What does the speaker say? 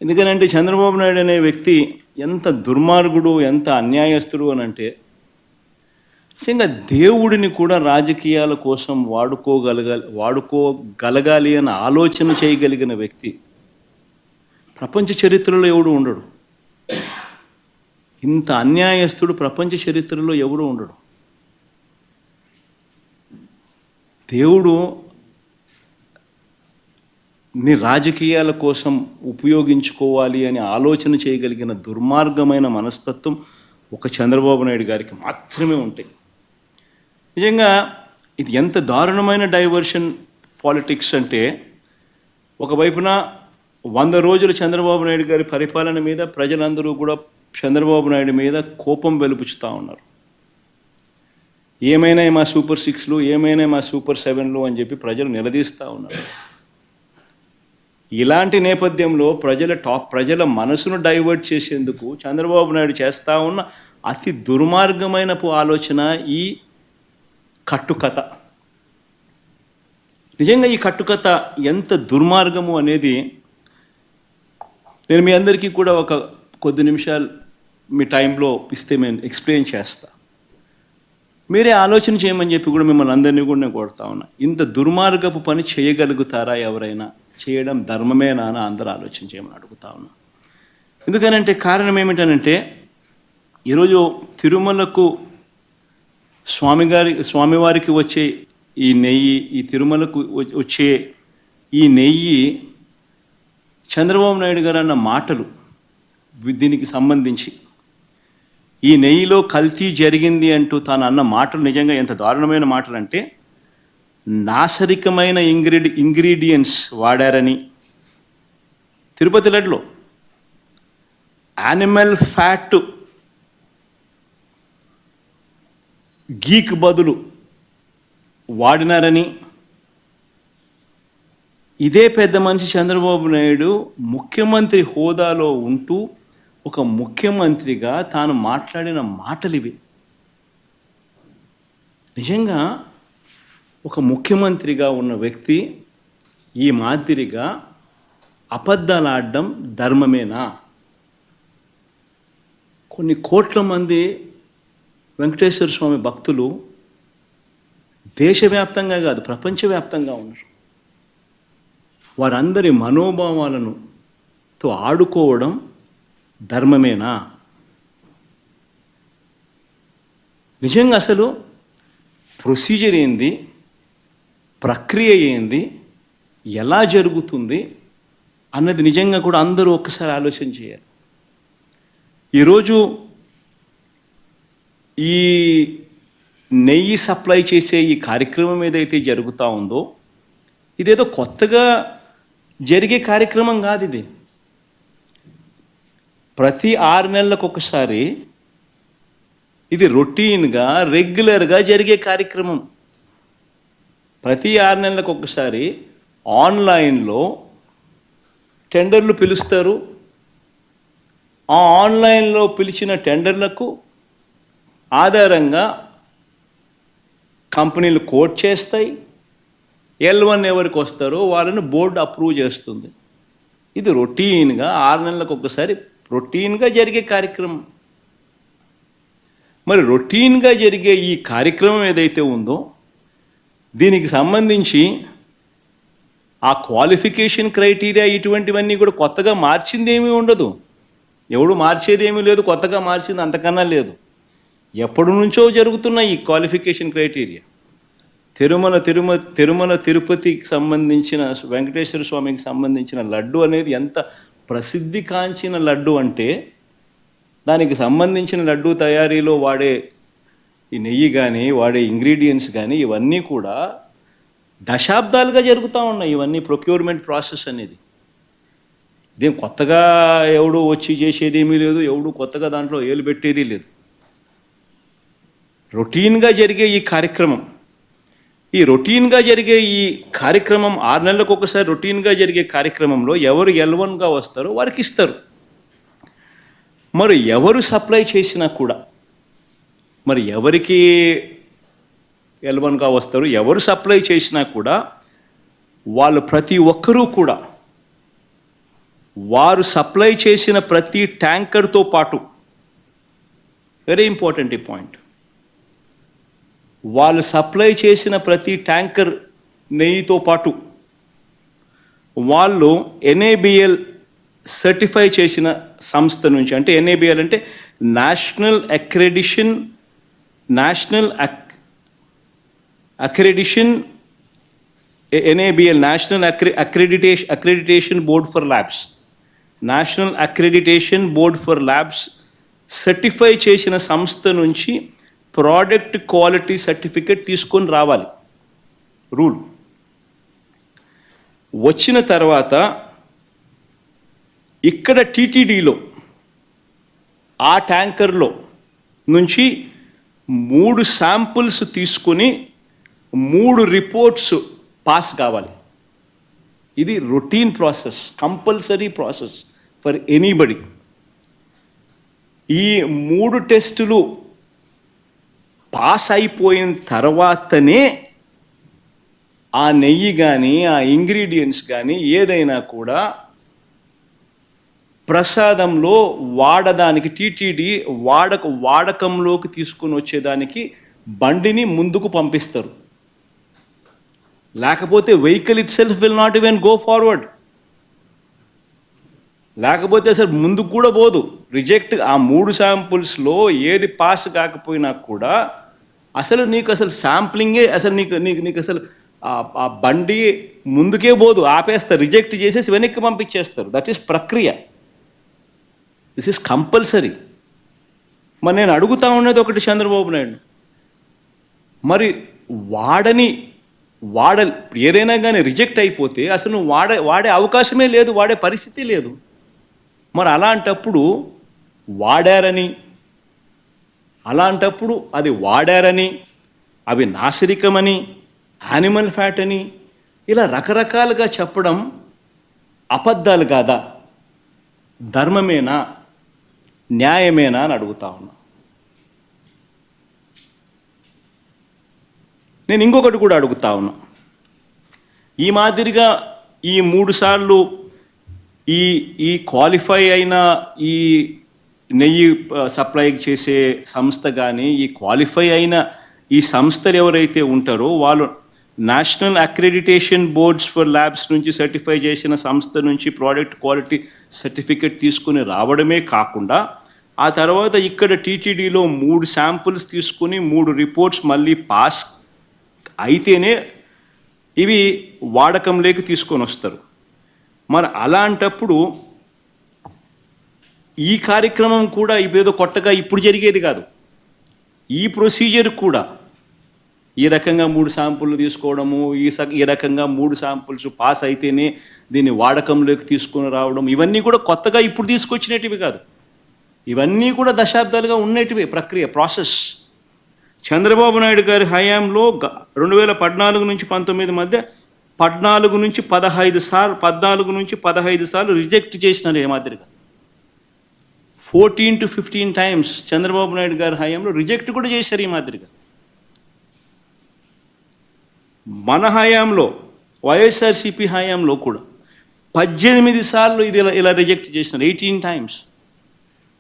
ఎందుకనంటే చంద్రబాబు నాయుడు అనే వ్యక్తి ఎంత దుర్మార్గుడు, ఎంత అన్యాయస్తుడు అని అంటే, నిజంగా దేవుడిని కూడా రాజకీయాల కోసం వాడుకోగలగాలి అని ఆలోచన చేయగలిగిన వ్యక్తి ప్రపంచ చరిత్రలో ఎవడు ఉండడు. ఇంత అన్యాయస్తుడు ప్రపంచ చరిత్రలో ఎవడు ఉండడు. దేవుడు నీ రాజకీయాల కోసం ఉపయోగించుకోవాలి అని ఆలోచన చేయగలిగిన దుర్మార్గమైన మనస్తత్వం ఒక చంద్రబాబు నాయుడు గారికి మాత్రమే ఉంటాయి. నిజంగా ఇది ఎంత దారుణమైన డైవర్షన్ పాలిటిక్స్ అంటే, ఒకవైపున 100 రోజులు చంద్రబాబు నాయుడు గారి పరిపాలన మీద ప్రజలందరూ కూడా చంద్రబాబు నాయుడు మీద కోపం వెలుపుచుతూ ఉన్నారు. ఏమైనా మా సూపర్ 6లు, ఏమైనా మా సూపర్ 7లు అని చెప్పి ప్రజలు నిలదీస్తూ ఉన్నారు. ఇలాంటి నేపథ్యంలో ప్రజల మనసును డైవర్ట్ చేసేందుకు చంద్రబాబు నాయుడు చేస్తూ ఉన్న అతి దుర్మార్గమైన ఆలోచన ఈ కట్టుకథ. నిజంగా ఈ కట్టుకథ ఎంత దుర్మార్గము అనేది నేను మీ అందరికీ కూడా ఒక కొద్ది నిమిషాలు మీ టైంలో ఇస్తే నేను ఎక్స్ప్లెయిన్ చేస్తా. మీరే ఆలోచన చేయమని చెప్పి కూడా మిమ్మల్ని అందరినీ కూడా నేను కోరుతా ఉన్నా. ఇంత దుర్మార్గపు పని చేయగలుగుతారా ఎవరైనా? చేయడం ధర్మమేనా అని అందరూ ఆలోచన చేయమని అడుగుతా ఉన్నా. ఎందుకనంటే కారణం ఏమిటనంటే, ఈరోజు తిరుమలకు స్వామివారికి వచ్చే ఈ నెయ్యి, ఈ తిరుమలకు వచ్చే ఈ నెయ్యి చంద్రబాబు నాయుడు గారు అన్న మాటలు, దీనికి సంబంధించి ఈ నెయ్యిలో కల్తీ జరిగింది అంటూ తాను అన్న మాటలు నిజంగా ఎంత దారుణమైన మాటలు అంటే, నాసరికమైన ఇంగ్రీడియంట్స్ వాడారని, తిరుపతి లడ్డులో యానిమల్ ఫ్యాట్ గీక్ బదులు వాడినారని, ఇదే పెద్ద మనిషి చంద్రబాబు నాయుడు ముఖ్యమంత్రి హోదాలో ఉంటూ ఒక ముఖ్యమంత్రిగా తాను మాట్లాడిన మాటలు ఇవి. నిజంగా ఒక ముఖ్యమంత్రిగా ఉన్న వ్యక్తి ఈ మాదిరిగా అబద్ధాలు ఆడడం ధర్మమేనా? కొన్ని కోట్ల మంది వెంకటేశ్వర స్వామి భక్తులు దేశవ్యాప్తంగా కాదు ప్రపంచవ్యాప్తంగా ఉన్నారు. వారందరి మనోభావాలతో ఆడుకోవడం ధర్మమేనా? నిజంగా అసలు ప్రొసీజర్ ఏంది, ప్రక్రియ ఏంది, ఎలా జరుగుతుంది అన్నది నిజంగా కూడా అందరూ ఒక్కసారి ఆలోచన చేయాలి. ఈరోజు ఈ నెయ్యి సప్లై చేసే ఈ కార్యక్రమం ఏదైతే జరుగుతూ ఉందో, ఇదేదో కొత్తగా జరిగే కార్యక్రమం కాదు. ఇది ప్రతి 6 నెలలకు ఒకసారి ఇది రొటీన్గా రెగ్యులర్గా జరిగే కార్యక్రమం. ప్రతి 6 నెలలకు ఒకసారి ఆన్లైన్లో టెండర్లు పిలుస్తారు. ఆ ఆన్లైన్లో పిలిచిన టెండర్లకు ఆధారంగా కంపెనీలు కోట్ చేస్తాయి. L1 ఎవరికి వస్తారో వాళ్ళని బోర్డు అప్రూవ్ చేస్తుంది. ఇది రొటీన్గా 6 నెలలకు ఒకసారి రొటీన్గా జరిగే కార్యక్రమం. మరి రొటీన్గా జరిగే ఈ కార్యక్రమం ఏదైతే ఉందో, దీనికి సంబంధించి ఆ క్వాలిఫికేషన్ క్రైటీరియా ఇటువంటివన్నీ కూడా కొత్తగా మార్చింది ఏమీ ఉండదు. ఎవడు మార్చేది ఏమీ లేదు, కొత్తగా మార్చింది అంతకన్నా లేదు. ఎప్పటి నుంచో జరుగుతున్న ఈ క్వాలిఫికేషన్ క్రైటీరియా తిరుమల తిరుపతికి సంబంధించిన వెంకటేశ్వర స్వామికి సంబంధించిన లడ్డు అనేది ఎంత ప్రసిద్ధి కాంచిన లడ్డు అంటే, దానికి సంబంధించిన లడ్డు తయారీలో వాడే ఈ నెయ్యి కానీ, వాడే ఇంగ్రీడియంట్స్ కానీ, ఇవన్నీ కూడా దశాబ్దాలుగా జరుగుతూ ఉన్నాయి. ఇవన్నీ ప్రొక్యూర్మెంట్ ప్రాసెస్ అనేది. ఇదేం కొత్తగా ఎవడు వచ్చి చేసేది ఏమీ లేదు, ఎవడు కొత్తగా దాంట్లో ఏలు పెట్టేది లేదు. రొటీన్గా జరిగే ఈ కార్యక్రమం, ఈ రొటీన్గా జరిగే ఈ కార్యక్రమం 6 నెలలకు ఒకసారి రొటీన్గా జరిగే కార్యక్రమంలో ఎవరు L1గా వస్తారో వారికి ఇస్తారు. మరి ఎవరు సప్లై చేసినా కూడా, మరి ఎవరికి L1గా వస్తారు, ఎవరు సప్లై చేసినా కూడా వాళ్ళు ప్రతి ఒక్కరూ కూడా వారు సప్లై చేసిన ప్రతి ట్యాంకర్తో పాటు, వెరీ ఇంపార్టెంట్ ఈ పాయింట్, వాళ్ళు సప్లై చేసిన ప్రతి ట్యాంకర్ నెయ్యితో పాటు వాళ్ళు NABL సర్టిఫై చేసిన సంస్థ నుంచి, అంటే NABL అంటే national accreditation NABL national accreditation board for labs, national accreditation board for labs certify చేసిన సంస్థ నుంచి ప్రోడక్ట్ క్వాలిటీ సర్టిఫికెట్ తీసుకొని రావాలి. రూల్ వచ్చిన తర్వాత ఇక్కడ TTDలో ఆ ట్యాంకర్లో నుంచి 3 శాంపుల్స్ తీసుకొని 3 రిపోర్ట్స్ పాస్ కావాలి. ఇది routine process, compulsory process for anybody. ఈ 3 టెస్టులు పాస్ అయిపోయిన తర్వాతనే ఆ నెయ్యి కానీ ఆ ఇంగ్రీడియంట్స్ కానీ ఏదైనా కూడా ప్రసాదంలో వాడడానికి TTD వాడకంలోకి తీసుకొని వచ్చేదానికి బండిని ముందుకు పంపిస్తారు. లేకపోతే vehicle it self will not even go forward. లేకపోతే అసలు ముందుకు కూడా పోదు, రిజెక్ట్. ఆ 3 శాంపుల్స్లో ఏది పాస్ కాకపోయినా కూడా అసలు నీకు అసలు శాంప్లింగే, అసలు నీకు అసలు ఆ బండి ముందుకే పోదు, ఆపేస్తారు, రిజెక్ట్ చేసేసి వెనక్కి పంపించేస్తారు. దట్ ఈస్ ప్రక్రియ. This is compulsory. మరి నేను అడుగుతా ఉన్నది ఒకటి, చంద్రబాబు నాయుడు, మరి ఏదైనా కానీ రిజెక్ట్ అయిపోతే అసలు నువ్వు వాడే అవకాశమే లేదు, వాడే పరిస్థితి లేదు. మరి అలాంటప్పుడు అది వాడారని, అవి నాసిరికమని, యానిమల్ ఫ్యాట్ అని ఇలా రకరకాలుగా చెప్పడం అబద్ధాలు కాదా? ధర్మమేనా, న్యాయమేనా అని అడుగుతా ఉన్నా. నేను ఇంకొకటి కూడా అడుగుతా ఉన్నా. ఈ మాదిరిగా ఈ 3 సార్లు ఈ క్వాలిఫై అయిన ఈ నెయ్యి సప్లై చేసే సంస్థ కానీ, ఈ క్వాలిఫై అయిన ఈ సంస్థలు ఎవరైతే ఉంటారో వాళ్ళు national accreditation boards for labs నుంచి సర్టిఫై చేసిన సంస్థ నుంచి ప్రోడక్ట్ క్వాలిటీ సర్టిఫికెట్ తీసుకుని రావడమే కాకుండా ఆ తర్వాత ఇక్కడ TTDలో 3 శాంపుల్స్ తీసుకుని 3 రిపోర్ట్స్ మళ్ళీ పాస్ అయితేనే ఇవి వాడకంలోకి తీసుకొని వస్తారు. మరి అలాంటప్పుడు ఈ కార్యక్రమం కూడా ఇదేదో కొత్తగా ఇప్పుడు జరిగేది కాదు. ఈ ప్రొసీజర్ కూడా ఈ రకంగా 3 శాంపుల్ తీసుకోవడము, ఈ రకంగా 3 శాంపుల్స్ పాస్ అయితేనే దీన్ని వాడకంలోకి తీసుకొని రావడం, ఇవన్నీ కూడా కొత్తగా ఇప్పుడు తీసుకొచ్చినటివి కాదు. ఇవన్నీ కూడా దశాబ్దాలుగా ఉన్నటివే ప్రక్రియ, ప్రాసెస్. చంద్రబాబు నాయుడు గారి హయాంలో 2014 నుంచి 19 మధ్య 14 నుంచి 15 సార్లు రిజెక్ట్ చేసినారు. ఏ మాదిరిగా 14 to 15 times చంద్రబాబు నాయుడు గారి హయాంలో రిజెక్ట్ కూడా చేశారు. ఈ మాదిరిగా మన హయాంలో, వైఎస్ఆర్సీపీ హయాంలో కూడా 18 సార్లు ఇది ఇలా రిజెక్ట్ చేసినారు, 18 times.